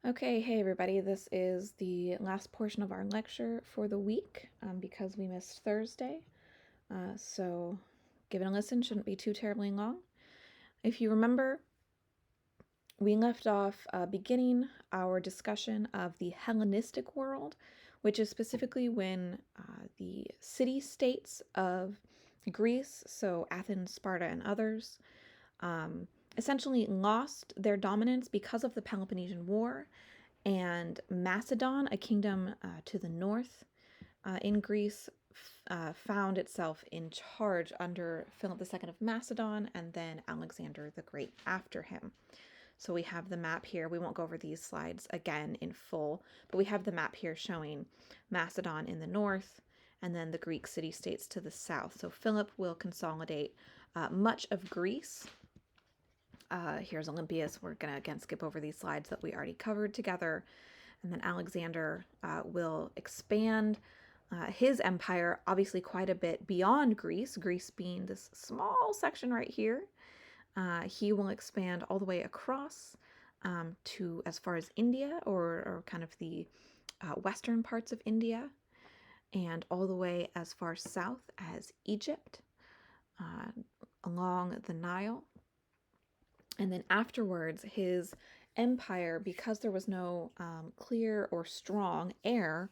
Okay, hey everybody, this is the last portion of our lecture for the week because we missed Thursday. So give it a listen, shouldn't be too terribly long. If you remember, we left off beginning our discussion of the Hellenistic world, which is specifically when the city states of Greece, so Athens, Sparta, and others, um, essentially lost their dominance because of the Peloponnesian War, and Macedon, a kingdom to the north in Greece, found itself in charge under Philip II of Macedon and then Alexander the Great after him. So we have the map here. We won't go over these slides again in full, but we have the map here showing Macedon in the north and then the Greek city-states to the south. So Philip will consolidate much of Greece. Here's Olympias. We're going to again skip over these slides that we already covered together. And then Alexander will expand his empire, obviously quite a bit beyond Greece, Greece being this small section right here. He will expand all the way across to as far as India, or kind of the western parts of India, and all the way as far south as Egypt, along the Nile. And then afterwards, his empire, because there was no clear or strong heir,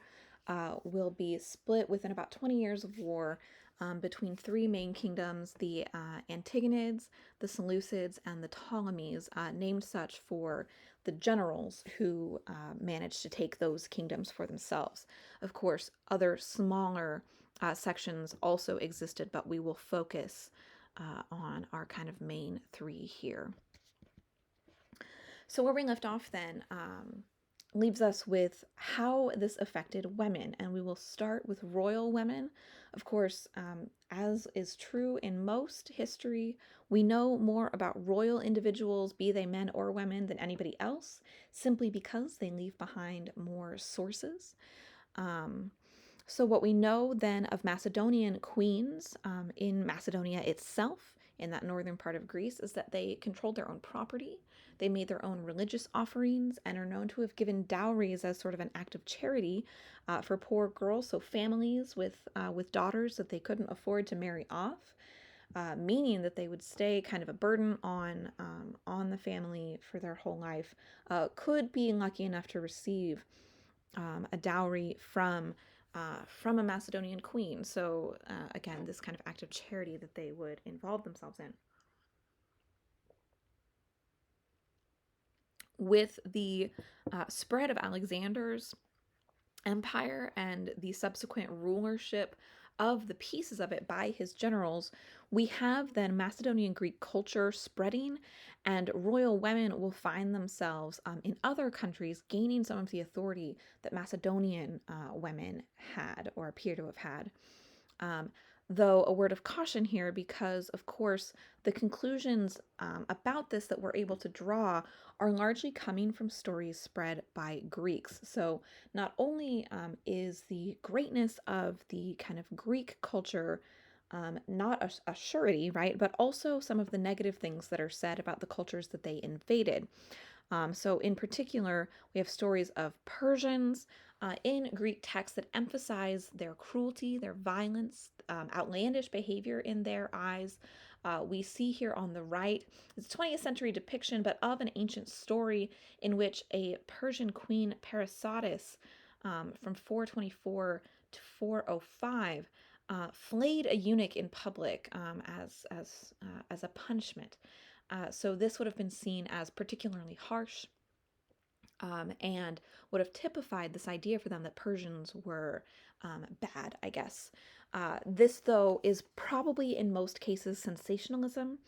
will be split within about 20 years of war between three main kingdoms, the Antigonids, the Seleucids, and the Ptolemies, named such for the generals who managed to take those kingdoms for themselves. Of course, other smaller sections also existed, but we will focus on our kind of main three here. So where we left off then leaves us with how this affected women, and we will start with royal women. Of course, as is true in most history, we know more about royal individuals, be they men or women, than anybody else, simply because they leave behind more sources. So what we know then of Macedonian queens in Macedonia itself, in that northern part of Greece, is that they controlled their own property. They made their own religious offerings and are known to have given dowries as sort of an act of charity for poor girls, so families with daughters that they couldn't afford to marry off, meaning that they would stay kind of a burden on the family for their whole life, could be lucky enough to receive a dowry from a Macedonian queen. So again, this kind of act of charity that they would involve themselves in. With the spread of Alexander's empire and the subsequent rulership of the pieces of it by his generals, we have then Macedonian Greek culture spreading, and royal women will find themselves in other countries gaining some of the authority that Macedonian women had or appear to have had. Though a word of caution here, because of course the conclusions about this that we're able to draw are largely coming from stories spread by Greeks. So not only is the greatness of the kind of Greek culture not a surety, right, but also some of the negative things that are said about the cultures that they invaded. So in particular, we have stories of Persians in Greek texts that emphasize their cruelty, their violence, outlandish behavior in their eyes. We see here on the right, it's a 20th century depiction, but of an ancient story in which a Persian queen, Parysatis, from 424 to 405, flayed a eunuch in public as a punishment. So this would have been seen as particularly harsh, and would have typified this idea for them that Persians were bad, I guess. This, though, is probably in most cases sensationalism,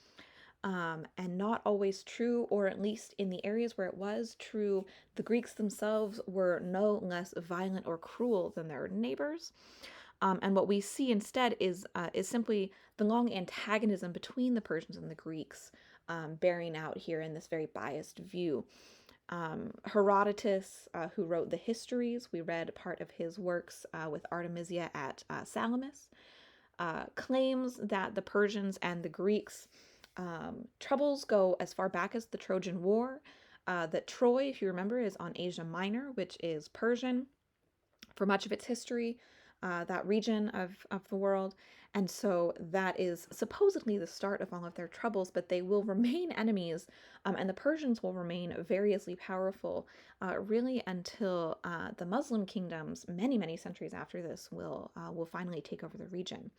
and not always true, or at least in the areas where it was true, the Greeks themselves were no less violent or cruel than their neighbors. And what we see instead is simply the long antagonism between the Persians and the Greeks, bearing out here in this very biased view. Herodotus, who wrote the histories, we read part of his works with Artemisia at Salamis, claims that the Persians and the Greeks troubles go as far back as the Trojan War. That Troy, if you remember, is on Asia Minor, which is Persian for much of its history, that region of the world. And so that is supposedly the start of all of their troubles, but they will remain enemies, and the Persians will remain variously powerful, really until the Muslim kingdoms, many, many centuries after this, will finally take over the region.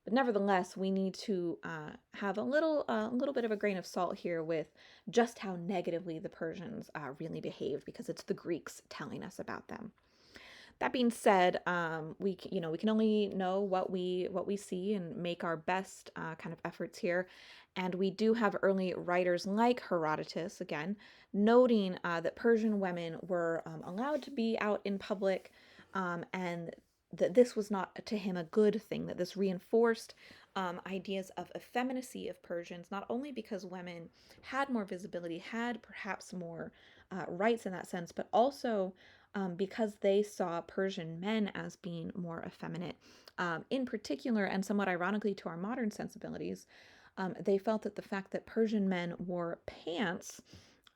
But nevertheless, we need to have a little bit of a grain of salt here with just how negatively the Persians really behaved, because it's the Greeks telling us about them. That being said, we can only know what we see and make our best kind of efforts here. And we do have early writers like Herodotus, again, noting that Persian women were allowed to be out in public, and that this was not to him a good thing, that this reinforced ideas of effeminacy of Persians, not only because women had more visibility, had perhaps more rights in that sense, but also because they saw Persian men as being more effeminate. In particular, and somewhat ironically to our modern sensibilities, they felt that the fact that Persian men wore pants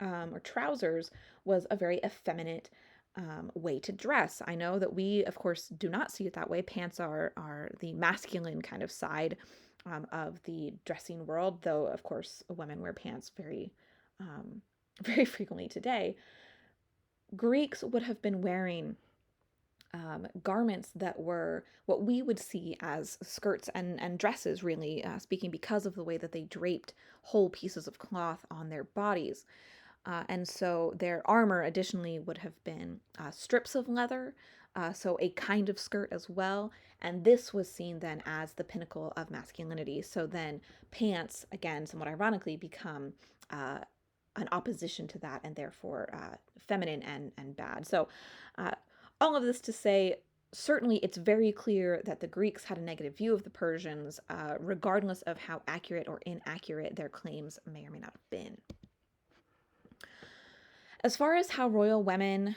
or trousers was a very effeminate way to dress. I know that we, of course, do not see it that way. Pants are the masculine kind of side of the dressing world, though, of course, women wear pants very, very frequently today. Greeks would have been wearing garments that were what we would see as skirts and dresses, really, speaking, because of the way that they draped whole pieces of cloth on their bodies. And so their armor additionally would have been strips of leather, so a kind of skirt as well. And this was seen then as the pinnacle of masculinity. So then pants, again, somewhat ironically, become an opposition to that, and therefore feminine and bad. So all of this to say, certainly it's very clear that the Greeks had a negative view of the Persians, regardless of how accurate or inaccurate their claims may or may not have been. As far as how royal women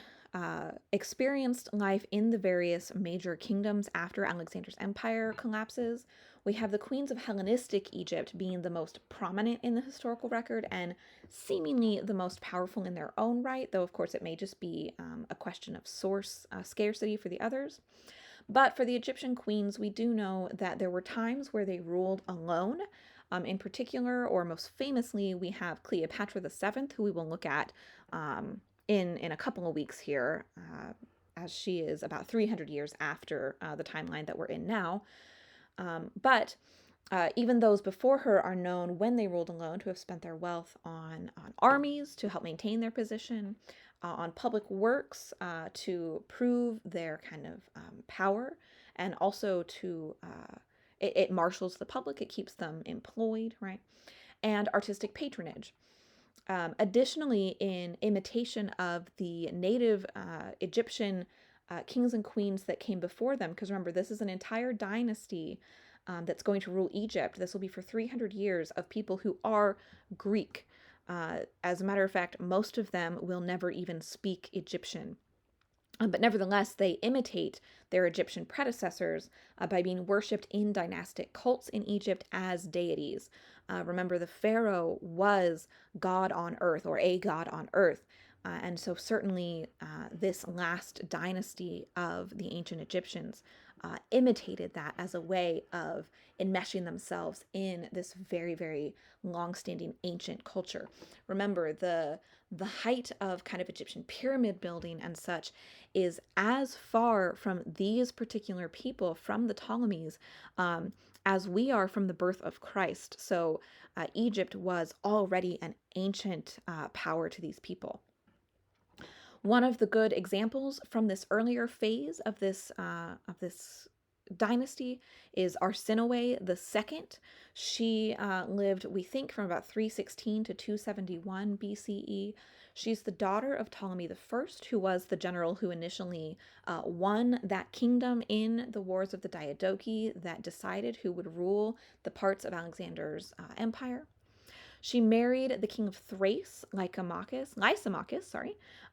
experienced life in the various major kingdoms after Alexander's empire collapses, we have the queens of Hellenistic Egypt being the most prominent in the historical record and seemingly the most powerful in their own right, though of course it may just be a question of source scarcity for the others. But for the Egyptian queens, we do know that there were times where they ruled alone. In particular, or most famously, we have Cleopatra VII, who we will look at in a couple of weeks here, as she is about 300 years after the timeline that we're in now. But even those before her are known, when they ruled alone, to have spent their wealth on armies to help maintain their position, on public works to prove their kind of power, and also to it marshals the public, it keeps them employed, right? And artistic patronage. Additionally, in imitation of the native Egyptian kings and queens that came before them, because remember, this is an entire dynasty that's going to rule Egypt. This will be for 300 years of people who are Greek. As a matter of fact, most of them will never even speak Egyptian. But nevertheless, they imitate their Egyptian predecessors by being worshipped in dynastic cults in Egypt as deities. Remember, the pharaoh was God on earth, or a god on earth. And so, certainly, this last dynasty of the ancient Egyptians imitated that as a way of enmeshing themselves in this very, very long-standing ancient culture. Remember, the height of kind of Egyptian pyramid building and such is as far from these particular people, from the Ptolemies, as we are from the birth of Christ. So Egypt was already an ancient power to these people. One of the good examples from this earlier phase of this dynasty is Arsinoe II. She lived, we think, from about 316 to 271 BCE. She's the daughter of Ptolemy I, who was the general who initially won that kingdom in the Wars of the Diadochi that decided who would rule the parts of Alexander's empire. She married the king of Thrace, Lysimachus,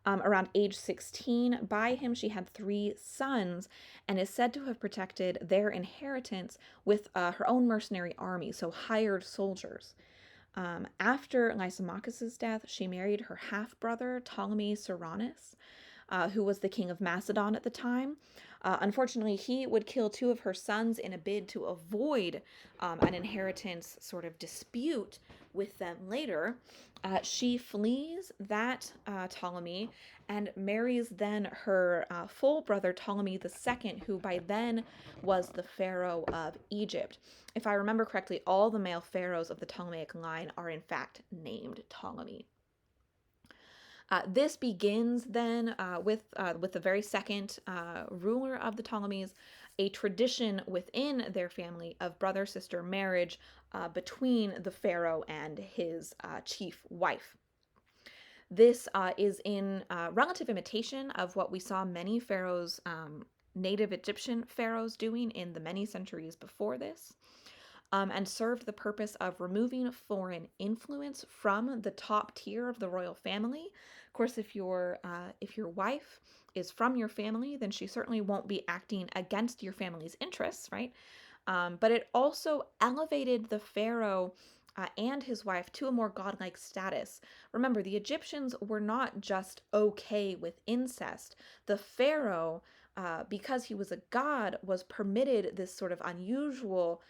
around age 16. By him, she had 3 sons and is said to have protected their inheritance with her own mercenary army, so hired soldiers. After Lysimachus's death, she married her half-brother Ptolemy Ceraunus, who was the king of Macedon at the time. Unfortunately, he would kill two of her sons in a bid to avoid an inheritance sort of dispute with them later. She flees that Ptolemy and marries then her full brother Ptolemy II, who by then was the pharaoh of Egypt. If I remember correctly, all the male pharaohs of the Ptolemaic line are in fact named Ptolemy. This begins then with the very second ruler of the Ptolemies, a tradition within their family of brother-sister marriage between the pharaoh and his chief wife. This is in relative imitation of what we saw many pharaohs, native Egyptian pharaohs, doing in the many centuries before this. And served the purpose of removing foreign influence from the top tier of the royal family. Of course, if your wife is from your family, then she certainly won't be acting against your family's interests, right? But it also elevated the pharaoh and his wife to a more godlike status. Remember, the Egyptians were not just okay with incest. The pharaoh, because he was a god, was permitted this sort of unusual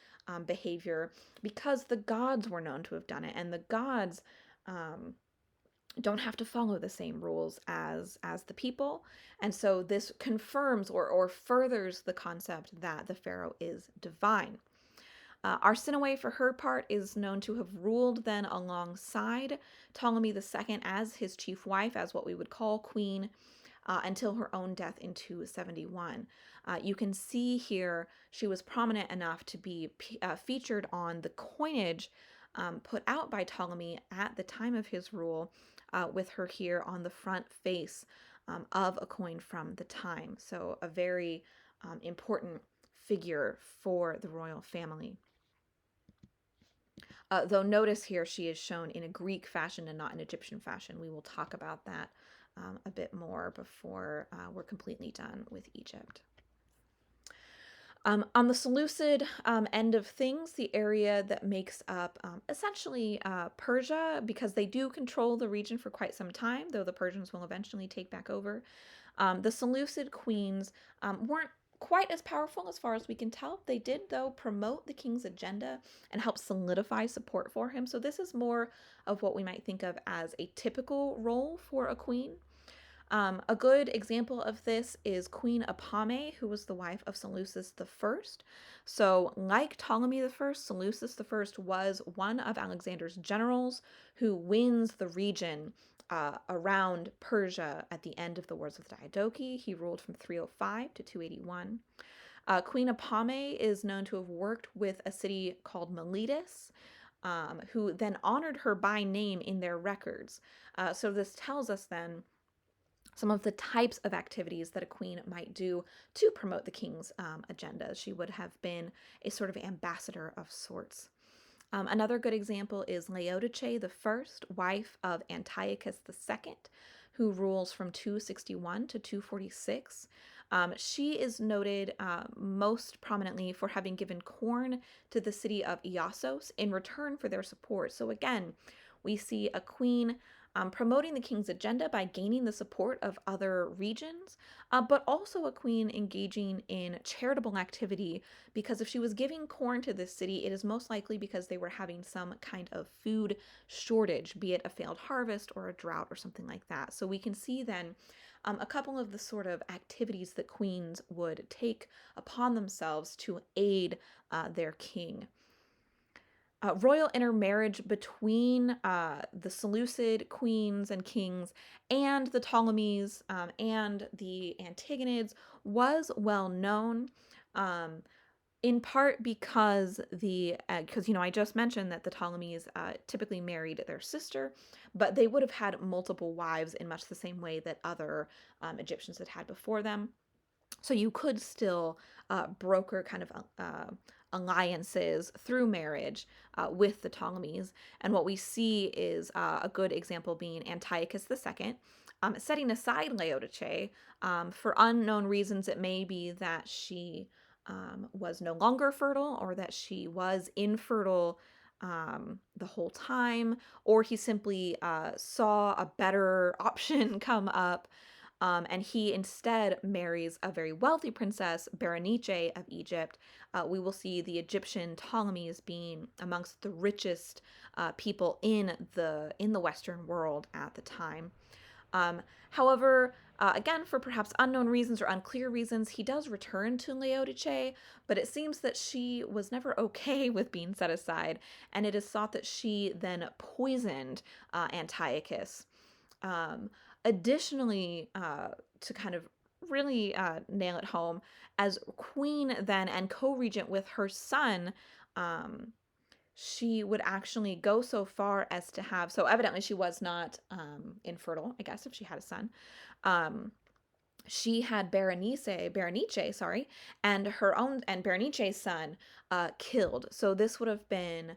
behavior because the gods were known to have done it, and the gods don't have to follow the same rules as the people. And so this confirms or furthers the concept that the pharaoh is divine. Arsinoe, for her part, is known to have ruled then alongside Ptolemy II as his chief wife, as what we would call queen, until her own death in 271. You can see here she was prominent enough to be featured on the coinage put out by Ptolemy at the time of his rule, with her here on the front face of a coin from the time. So a very important figure for the royal family. Though notice here she is shown in a Greek fashion and not an Egyptian fashion. We will talk about that a bit more before we're completely done with Egypt. On the Seleucid end of things, the area that makes up essentially Persia, because they do control the region for quite some time, though the Persians will eventually take back over. The Seleucid queens weren't quite as powerful as far as we can tell. They did, though, promote the king's agenda and help solidify support for him. So this is more of what we might think of as a typical role for a queen. A good example of this is Queen Apame, who was the wife of Seleucus I. So, like Ptolemy I, Seleucus I was one of Alexander's generals who wins the region around Persia at the end of the Wars of Diadochi. He ruled from 305 to 281. Queen Apame is known to have worked with a city called Miletus, who then honored her by name in their records. So this tells us then some of the types of activities that a queen might do to promote the king's agenda. She would have been a sort of ambassador of sorts. Another good example is Laodice I, wife of Antiochus II, who rules from 261 to 246. She is noted most prominently for having given corn to the city of Iassos in return for their support. So again, we see a queen promoting the king's agenda by gaining the support of other regions, but also a queen engaging in charitable activity, because if she was giving corn to this city, it is most likely because they were having some kind of food shortage, be it a failed harvest or a drought or something like that. So we can see then a couple of the sort of activities that queens would take upon themselves to aid their king. Royal intermarriage between the Seleucid queens and kings and the Ptolemies and the Antigonids was well known, in part because I just mentioned that the Ptolemies typically married their sister, but they would have had multiple wives in much the same way that other Egyptians had before them. So you could still broker kind of alliances through marriage with the Ptolemies. And what we see is a good example being Antiochus II. Setting aside Laodice, for unknown reasons, it may be that she was no longer fertile or that she was infertile the whole time, or he simply saw a better option come up. And he instead marries a very wealthy princess, Berenice of Egypt. We will see the Egyptian Ptolemies being amongst the richest people in the Western world at the time. However, again, for perhaps unknown reasons or unclear reasons, he does return to Laodice, but it seems that she was never okay with being set aside, and it is thought that she then poisoned Antiochus. Um, Additionally, to kind of really nail it home, as queen then and co regent with her son, um, she would actually go so far as to have, so evidently she was not infertile, I guess, if she had a son. Um, she had Berenice, sorry, and her own and Berenice's son killed. So this would have been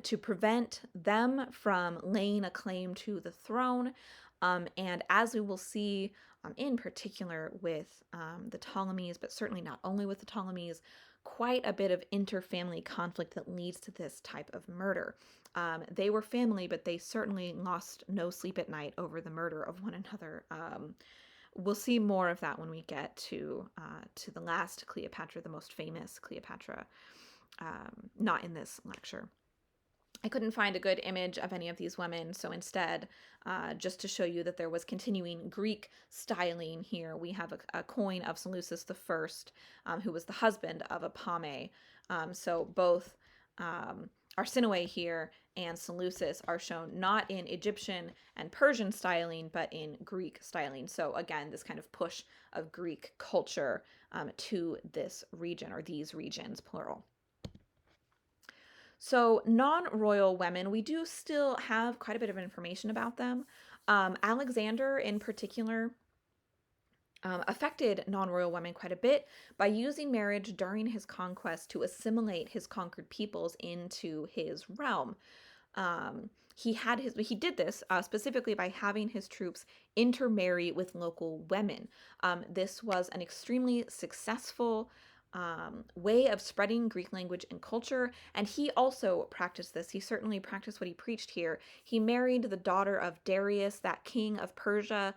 to prevent them from laying a claim to the throne. And as we will see, in particular with the Ptolemies, but certainly not only with the Ptolemies, quite a bit of interfamily conflict that leads to this type of murder. They were family, but they certainly lost no sleep at night over the murder of one another. We'll see more of that when we get to the last Cleopatra, the most famous Cleopatra. Not in this lecture. I couldn't find a good image of any of these women, so instead, just to show you that there was continuing Greek styling here, we have a coin of Seleucus I, who was the husband of Apame. So both Arsinoe here and Seleucus are shown not in Egyptian and Persian styling, but in Greek styling. So again, this kind of push of Greek culture to this region, or these regions, plural. So, non-royal women, we do still have quite a bit of information about them. Alexander, in particular, affected non-royal women quite a bit by using marriage during his conquest to assimilate his conquered peoples into his realm. He did this specifically by having his troops intermarry with local women. This was an extremely successful way of spreading Greek language and culture, and he also practiced this. He certainly practiced what he preached here. He married the daughter of Darius, that king of Persia,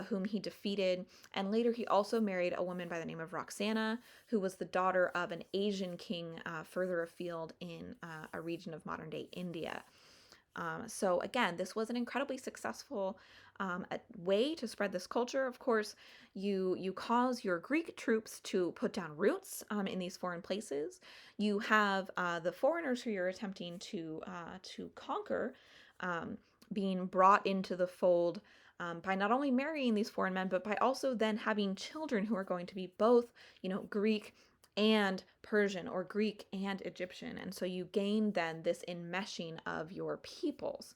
whom he defeated, and later he also married a woman by the name of Roxana, who was the daughter of an Asian king further afield in a region of modern-day India. So again, this was an incredibly successful way to spread this culture. Of course, you cause your Greek troops to put down roots in these foreign places. You have the foreigners who you're attempting to conquer being brought into the fold by not only marrying these foreign men, but by also then having children who are going to be both, Greek and Persian, or Greek and Egyptian. And so you gain then this enmeshing of your peoples.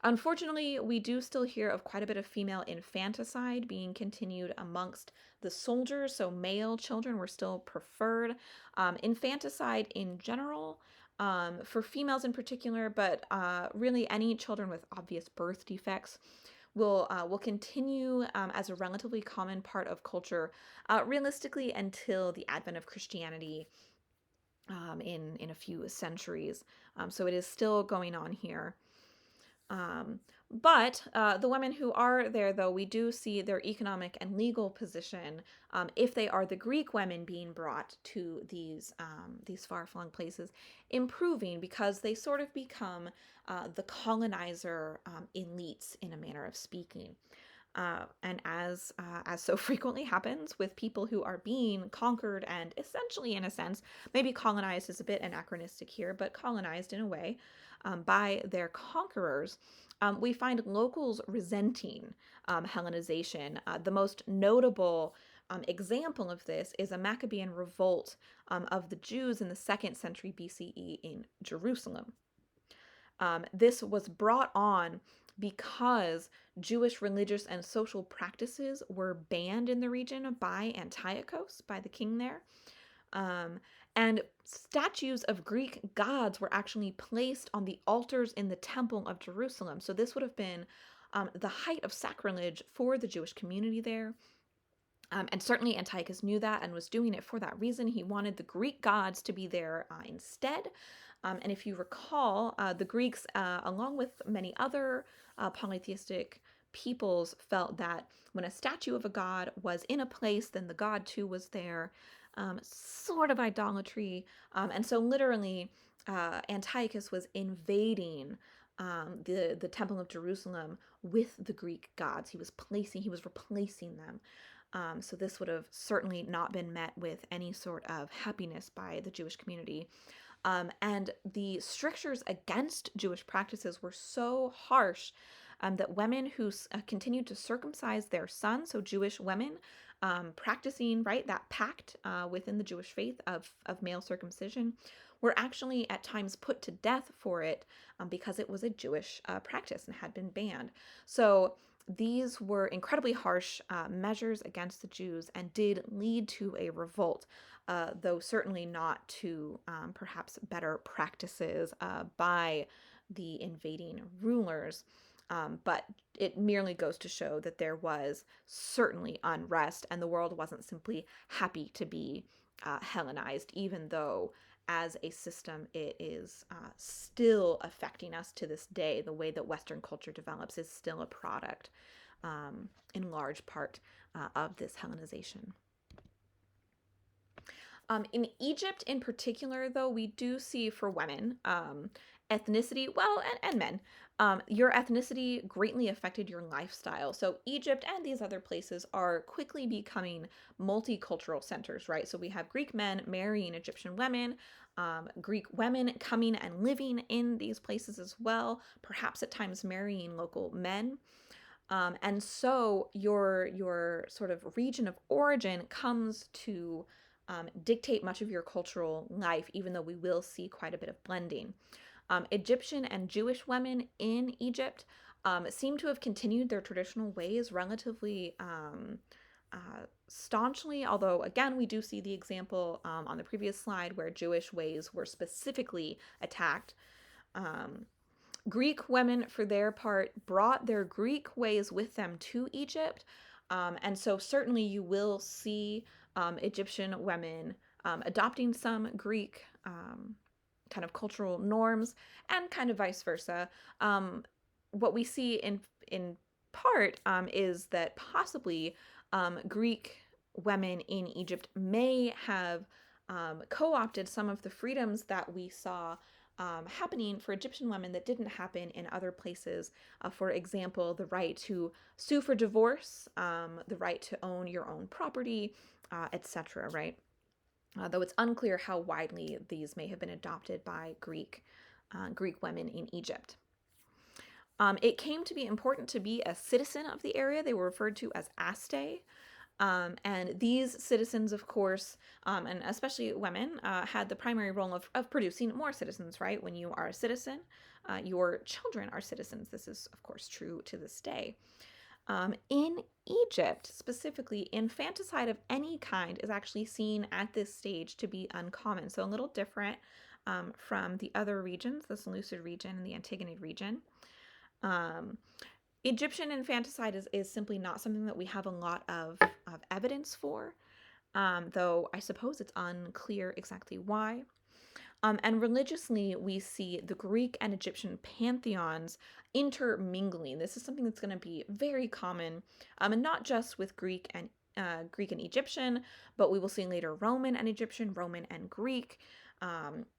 Unfortunately, we do still hear of quite a bit of female infanticide being continued amongst the soldiers, so male children were still preferred. Infanticide in general, for females in particular, but really any children with obvious birth defects will continue as a relatively common part of culture, realistically until the advent of Christianity in a few centuries. So it is still going on here. But the women who are there, though, we do see their economic and legal position, if they are the Greek women being brought to these far-flung places, improving, because they sort of become the colonizer elites, in a manner of speaking. And as so frequently happens with people who are being conquered and essentially, in a sense, maybe colonized is a bit anachronistic here, but colonized in a way by their conquerors, we find locals resenting Hellenization. The most notable example of this is a Maccabean revolt of the Jews in the 2nd century BCE in Jerusalem. This was brought on because Jewish religious and social practices were banned in the region by Antiochus, by the king there. And statues of Greek gods were actually placed on the altars in the Temple of Jerusalem. So this would have been the height of sacrilege for the Jewish community there. And certainly Antiochus knew that and was doing it for that reason. He wanted the Greek gods to be there instead. And if you recall, the Greeks, along with many other polytheistic peoples, felt that when a statue of a god was in a place, then the god too was there. Sort of idolatry. And so, literally, Antiochus was invading the Temple of Jerusalem with the Greek gods. He was replacing them. So this would have certainly not been met with any sort of happiness by the Jewish community. And the strictures against Jewish practices were so harsh that women who continued to circumcise their sons, so Jewish women, practicing, right, that pact within the Jewish faith of male circumcision, were actually at times put to death for it because it was a Jewish practice and had been banned. So these were incredibly harsh measures against the Jews and did lead to a revolt, though certainly not to perhaps better practices by the invading rulers. But it merely goes to show that there was certainly unrest, and the world wasn't simply happy to be Hellenized, even though as a system it is still affecting us to this day. The way that Western culture develops is still a product, in large part, of this Hellenization. In Egypt in particular, though, we do see for women ethnicity, well, and men, your ethnicity greatly affected your lifestyle. So Egypt and these other places are quickly becoming multicultural centers, right? So we have Greek men marrying Egyptian women, Greek women coming and living in these places as well, perhaps at times marrying local men. And so your sort of region of origin comes to dictate much of your cultural life, even though we will see quite a bit of blending. Egyptian and Jewish women in Egypt seem to have continued their traditional ways relatively staunchly, although, again, we do see the example on the previous slide where Jewish ways were specifically attacked. Greek women, for their part, brought their Greek ways with them to Egypt. And so certainly you will see Egyptian women adopting some Greek kind of cultural norms, and kind of vice versa. What we see in part is that possibly Greek women in Egypt may have co-opted some of the freedoms that we saw happening for Egyptian women that didn't happen in other places. For example, the right to sue for divorce, the right to own your own property, etc., right? Though it's unclear how widely these may have been adopted by Greek women in Egypt. It came to be important to be a citizen of the area. They were referred to as Aste. And these citizens, of course, and especially women, had the primary role of producing more citizens, right? When you are a citizen, your children are citizens. This is, of course, true to this day. In Egypt, specifically, infanticide of any kind is actually seen at this stage to be uncommon. So a little different from the other regions, the Seleucid region and the Antigonid region. Egyptian infanticide is simply not something that we have a lot of evidence for, though I suppose it's unclear exactly why. And religiously, we see the Greek and Egyptian pantheons intermingling. This is something that's going to be very common, and not just with Greek and Egyptian, but we will see later Roman and Egyptian, Roman and Greek,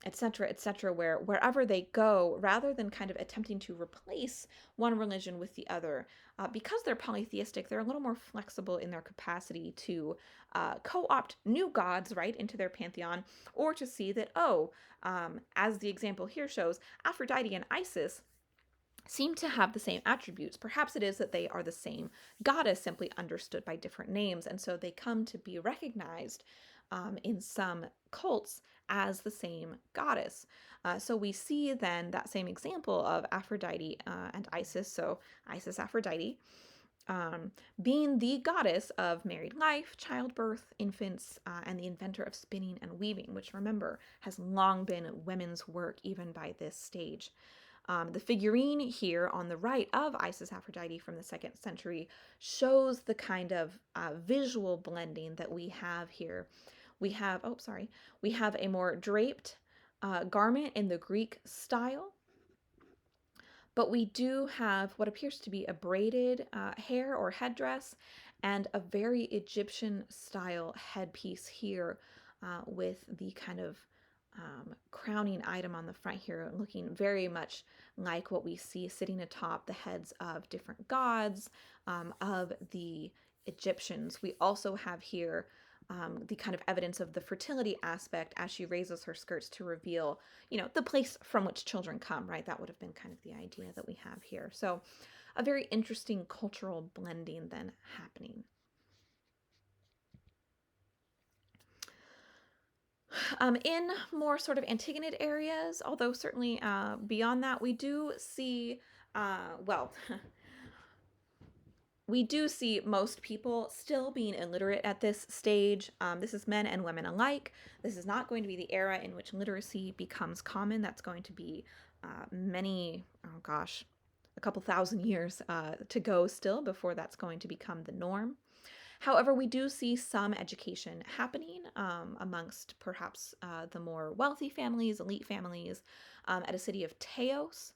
etc., etc., where wherever they go, rather than kind of attempting to replace one religion with the other, because they're polytheistic, they're a little more flexible in their capacity to co-opt new gods, right, into their pantheon, or to see that, as the example here shows, Aphrodite and Isis seem to have the same attributes. Perhaps it is that they are the same goddess, simply understood by different names, and so they come to be recognized in some cults as the same goddess. So we see then that same example of Aphrodite and Isis, so Isis Aphrodite, being the goddess of married life, childbirth, infants, and the inventor of spinning and weaving, which, remember, has long been women's work even by this stage. The figurine here on the right of Isis Aphrodite from the 2nd century shows the kind of visual blending that we have here. We have a more draped garment in the Greek style, but we do have what appears to be a braided hair or headdress and a very Egyptian style headpiece here with the kind of crowning item on the front here, looking very much like what we see sitting atop the heads of different gods of the Egyptians. We also have here the kind of evidence of the fertility aspect as she raises her skirts to reveal, the place from which children come, right? That would have been kind of the idea that we have here. So a very interesting cultural blending then happening. In more sort of Antigonid areas, although certainly beyond that, we do see, we do see most people still being illiterate at this stage. This is men and women alike. This is not going to be the era in which literacy becomes common. That's going to be a couple thousand years to go still before that's going to become the norm. However, we do see some education happening amongst perhaps the more wealthy families, elite families, at a city of Teos.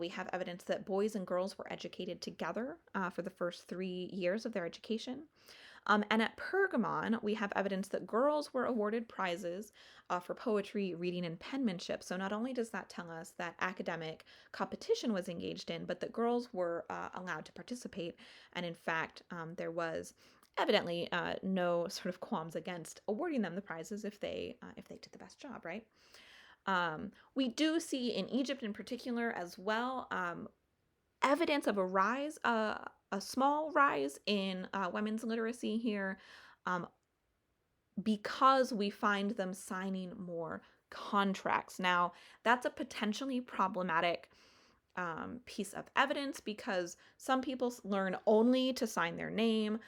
We have evidence that boys and girls were educated together for the first 3 years of their education. And at Pergamon, we have evidence that girls were awarded prizes for poetry, reading, and penmanship. So not only does that tell us that academic competition was engaged in, but that girls were allowed to participate. And in fact, there was evidently no sort of qualms against awarding them the prizes if they did the best job, right? We do see in Egypt in particular as well evidence of a small rise in women's literacy here, because we find them signing more contracts. Now, that's a potentially problematic piece of evidence because some people learn only to sign their name.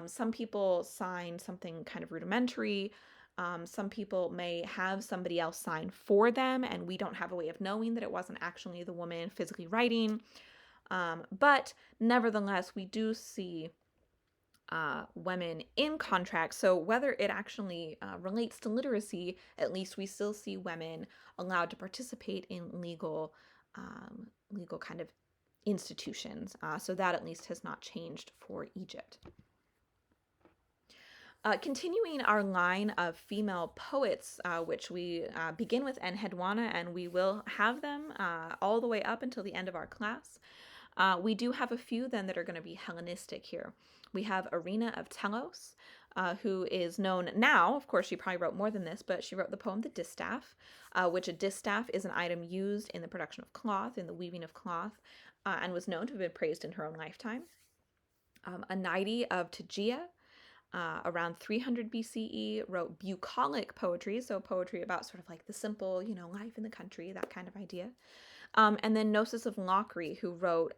Some people sign something kind of rudimentary. Some people may have somebody else sign for them, and we don't have a way of knowing that it wasn't actually the woman physically writing. But nevertheless, we do see women in contracts. So whether it actually relates to literacy, at least we still see women allowed to participate in legal kind of institutions. So that at least has not changed for Egypt. Continuing our line of female poets, which we begin with Enheduanna, and we will have them all the way up until the end of our class. We do have a few then that are going to be Hellenistic here. We have Arena of Telos, who is known now, of course she probably wrote more than this, but she wrote the poem The Distaff, which a distaff is an item used in the production of cloth, in the weaving of cloth, and was known to have been praised in her own lifetime. Anaide of Tegea, around 300 BCE, wrote bucolic poetry, so poetry about sort of like the simple, life in the country, that kind of idea. And then Gnosis of Locri, who wrote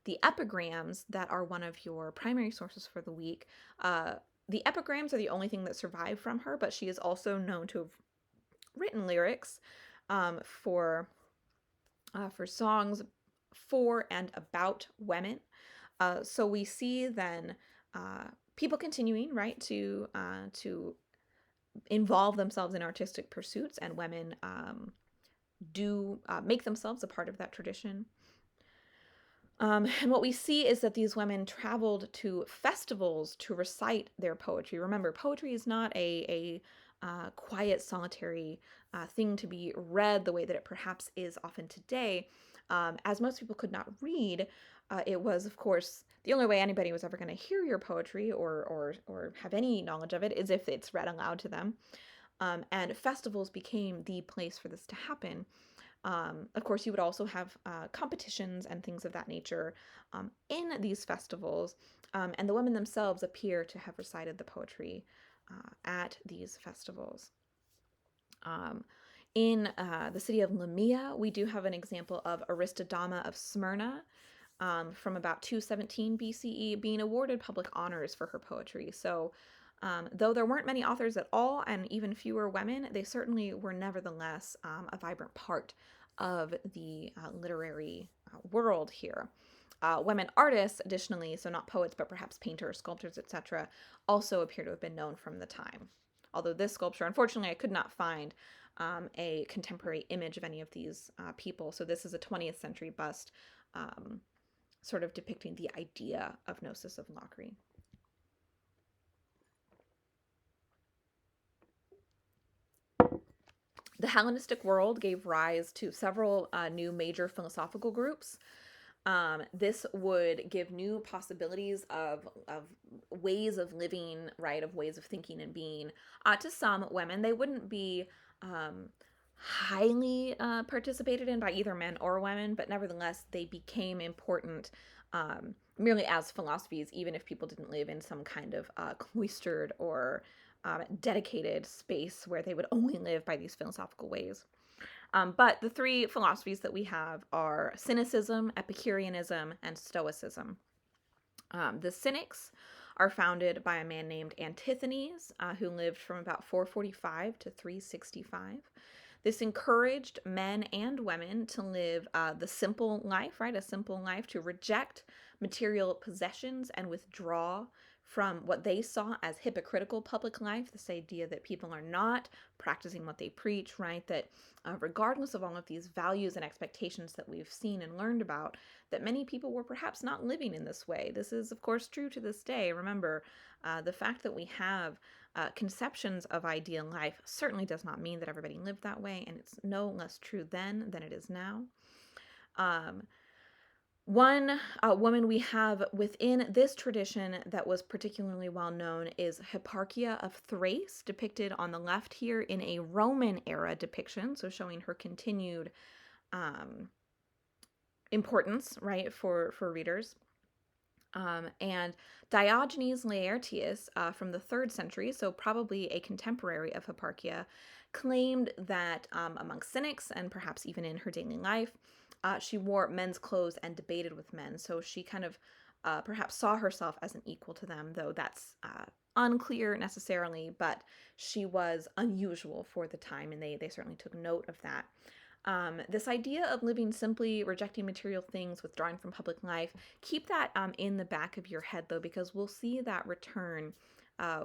the epigrams that are one of your primary sources for the week. The epigrams are the only thing that survive from her, but she is also known to have written lyrics for songs for and about women. So we see then people continuing, right, to involve themselves in artistic pursuits, and women do make themselves a part of that tradition. And what we see is that these women traveled to festivals to recite their poetry. Remember, poetry is not a quiet, solitary thing to be read the way that it perhaps is often today. As most people could not read, it was, of course, the only way anybody was ever going to hear your poetry or have any knowledge of it is if it's read aloud to them. And festivals became the place for this to happen. Of course, you would also have competitions and things of that nature in these festivals, and the women themselves appear to have recited the poetry at these festivals. In the city of Lamia, we do have an example of Aristodama of Smyrna from about 217 BCE being awarded public honors for her poetry. So though there weren't many authors at all, and even fewer women, they certainly were nevertheless a vibrant part of the literary world here. Women artists, additionally, so not poets, but perhaps painters, sculptors, etc., also appear to have been known from the time. Although this sculpture, unfortunately, I could not find a contemporary image of any of these people. So this is a 20th century bust, sort of depicting the idea of Gnosis of Lockery. The Hellenistic world gave rise to several new major philosophical groups. This would give new possibilities of ways of living, right, of ways of thinking and being to some women. They wouldn't be highly participated in by either men or women, but nevertheless, they became important merely as philosophies, even if people didn't live in some kind of cloistered or dedicated space where they would only live by these philosophical ways. But the three philosophies that we have are Cynicism, Epicureanism, and Stoicism. The Cynics are founded by a man named Antithonus, who lived from about 445 to 365. This encouraged men and women to live the simple life, right? A simple life, to reject material possessions and withdraw from what they saw as hypocritical public life, this idea that people are not practicing what they preach, right? That regardless of all of these values and expectations that we've seen and learned about, that many people were perhaps not living in this way. This is, of course, true to this day. Remember, the fact that we have conceptions of ideal life certainly does not mean that everybody lived that way, and it's no less true then than it is now. One woman we have within this tradition that was particularly well known is Hipparchia of Thrace, depicted on the left here in a Roman era depiction, so showing her continued importance, right, for readers. And Diogenes Laertius from the 3rd century, so probably a contemporary of Hipparchia, claimed that among cynics and perhaps even in her daily life, she wore men's clothes and debated with men. So she kind of perhaps saw herself as an equal to them, though that's unclear necessarily, but she was unusual for the time, and they certainly took note of that. This idea of living simply, rejecting material things, withdrawing from public life, keep that in the back of your head, though, because we'll see that return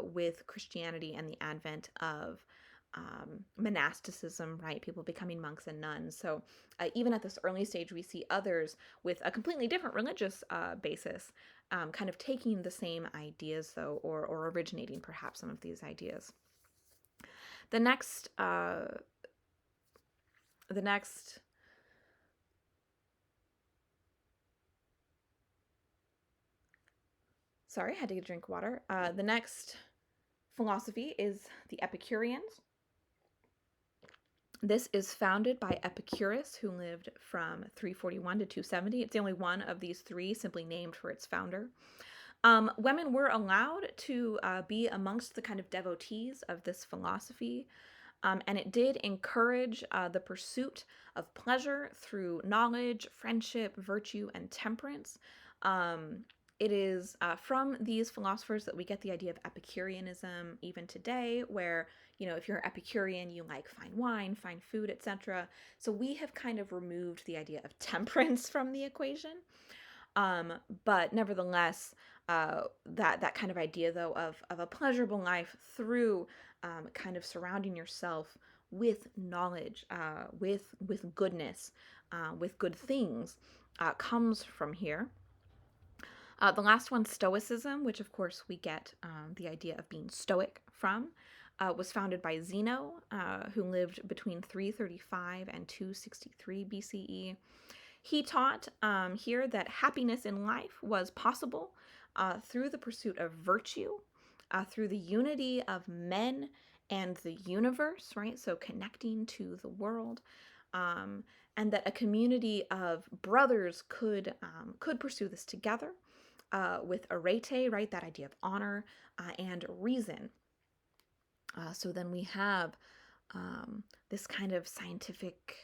with Christianity and the advent of monasticism, right? People becoming monks and nuns. So even at this early stage, we see others with a completely different religious basis kind of taking the same ideas, though, or originating perhaps some of these ideas. The next sorry, I had to get a drink of water. The next philosophy is the Epicureans. This is founded by Epicurus, who lived from 341 to 270. It's the only one of these three simply named for its founder. Women were allowed to be amongst the kind of devotees of this philosophy. And it did encourage the pursuit of pleasure through knowledge, friendship, virtue, and temperance. It is from these philosophers that we get the idea of Epicureanism even today, where, you know, if you're Epicurean, you like fine wine, fine food, etc. So we have kind of removed the idea of temperance from the equation. But nevertheless, that kind of idea, though, of a pleasurable life through kind of surrounding yourself with knowledge, with goodness, with good things, comes from here. The last one, Stoicism, which of course we get the idea of being stoic from, was founded by Zeno, who lived between 335 and 263 BCE. He taught here that happiness in life was possible through the pursuit of virtue, through the unity of men and the universe, right? So connecting to the world, and that a community of brothers could pursue this together with arete, right? That idea of honor and reason. So then we have this kind of scientific,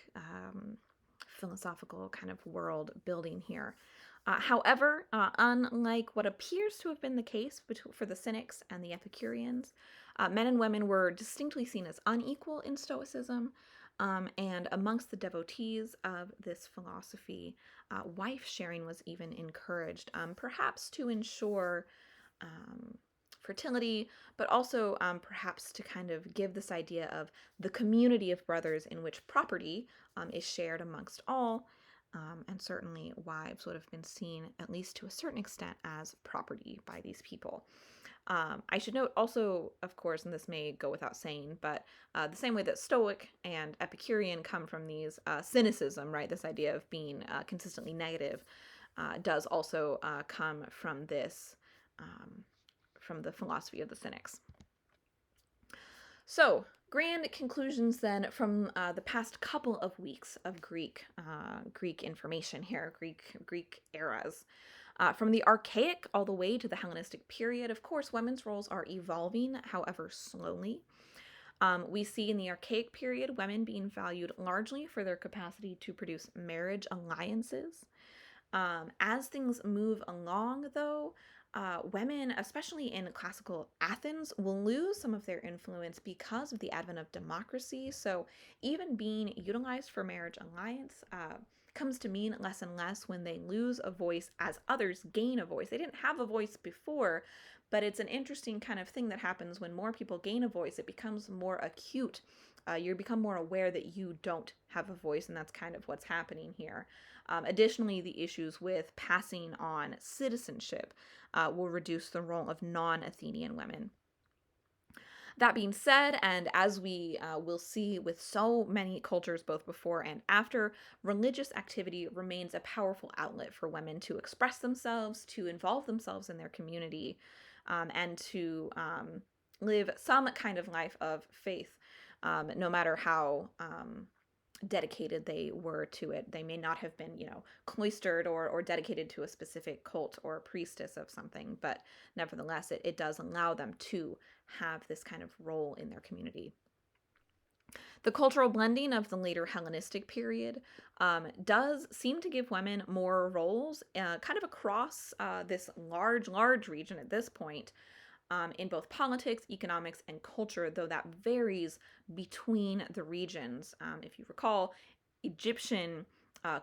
philosophical kind of world building here. However, unlike what appears to have been the case for the Cynics and the Epicureans, men and women were distinctly seen as unequal in Stoicism, and amongst the devotees of this philosophy, wife sharing was even encouraged, perhaps to ensure fertility, but also perhaps to kind of give this idea of the community of brothers in which property is shared amongst all. And certainly wives would have been seen, at least to a certain extent, as property by these people. I should note also, of course, and this may go without saying, but the same way that Stoic and Epicurean come from these cynicism, right? This idea of being consistently negative does also come from this, from the philosophy of the Cynics. So, grand conclusions then from the past couple of weeks of Greek information here, Greek eras. From the Archaic all the way to the Hellenistic period, of course, women's roles are evolving, however slowly. We see in the Archaic period women being valued largely for their capacity to produce marriage alliances. As things move along, though, women, especially in classical Athens, will lose some of their influence because of the advent of democracy. So even being utilized for marriage alliance comes to mean less and less when they lose a voice as others gain a voice. They didn't have a voice before, but it's an interesting kind of thing that happens when more people gain a voice. It becomes more acute. You become more aware that you don't have a voice, and that's kind of what's happening here. Additionally, the issues with passing on citizenship will reduce the role of non-Athenian women. That being said, and as we will see with so many cultures both before and after, religious activity remains a powerful outlet for women to express themselves, to involve themselves in their community, and to live some kind of life of faith, no matter how dedicated they were to it. They may not have been, cloistered or dedicated to a specific cult or priestess of something, but nevertheless, it does allow them to have this kind of role in their community. The cultural blending of the later Hellenistic period does seem to give women more roles kind of across this large region at this point, in both politics, economics, and culture, though that varies between the regions. If you recall, Egyptian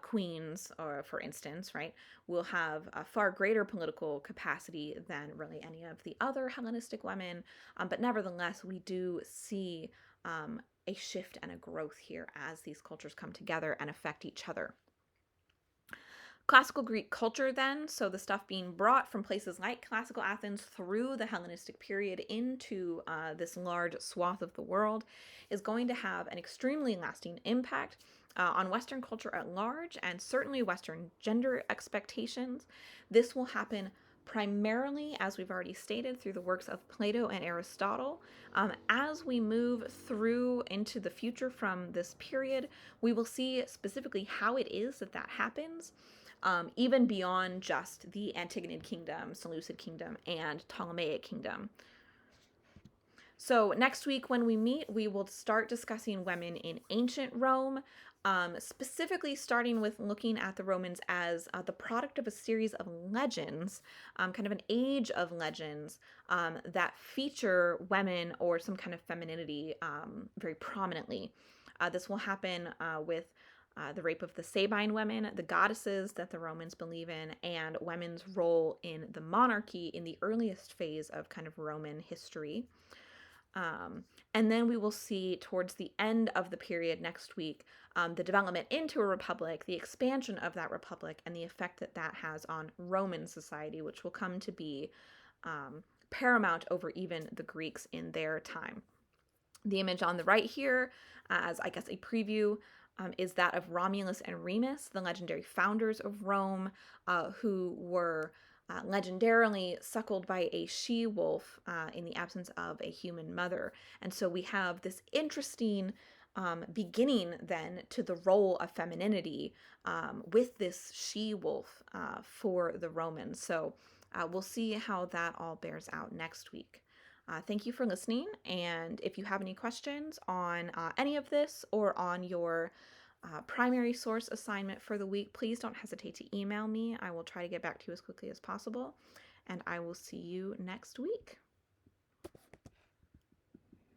queens, or for instance, right, will have a far greater political capacity than really any of the other Hellenistic women. But nevertheless, we do see a shift and a growth here as these cultures come together and affect each other. Classical Greek culture then, so the stuff being brought from places like classical Athens through the Hellenistic period into this large swath of the world, is going to have an extremely lasting impact on Western culture at large, and certainly Western gender expectations. This will happen primarily, as we've already stated, through the works of Plato and Aristotle. As we move through into the future from this period, we will see specifically how it is that happens. Even beyond just the Antigonid Kingdom, Seleucid Kingdom, and Ptolemaic Kingdom. So next week when we meet, we will start discussing women in ancient Rome, specifically starting with looking at the Romans as the product of a series of legends, kind of an age of legends that feature women or some kind of femininity very prominently. This will happen with the rape of the Sabine women, the goddesses that the Romans believe in, and women's role in the monarchy in the earliest phase of kind of Roman history. And then we will see towards the end of the period next week the development into a republic, the expansion of that republic, and the effect that that has on Roman society, which will come to be paramount over even the Greeks in their time. The image on the right here, as I guess a preview, is that of Romulus and Remus, the legendary founders of Rome, who were legendarily suckled by a she-wolf in the absence of a human mother. And so we have this interesting beginning then to the role of femininity with this she-wolf for the Romans. So we'll see how that all bears out next week. Thank you for listening, and if you have any questions on any of this or on your primary source assignment for the week, please don't hesitate to email me. I will try to get back to you as quickly as possible, and I will see you next week.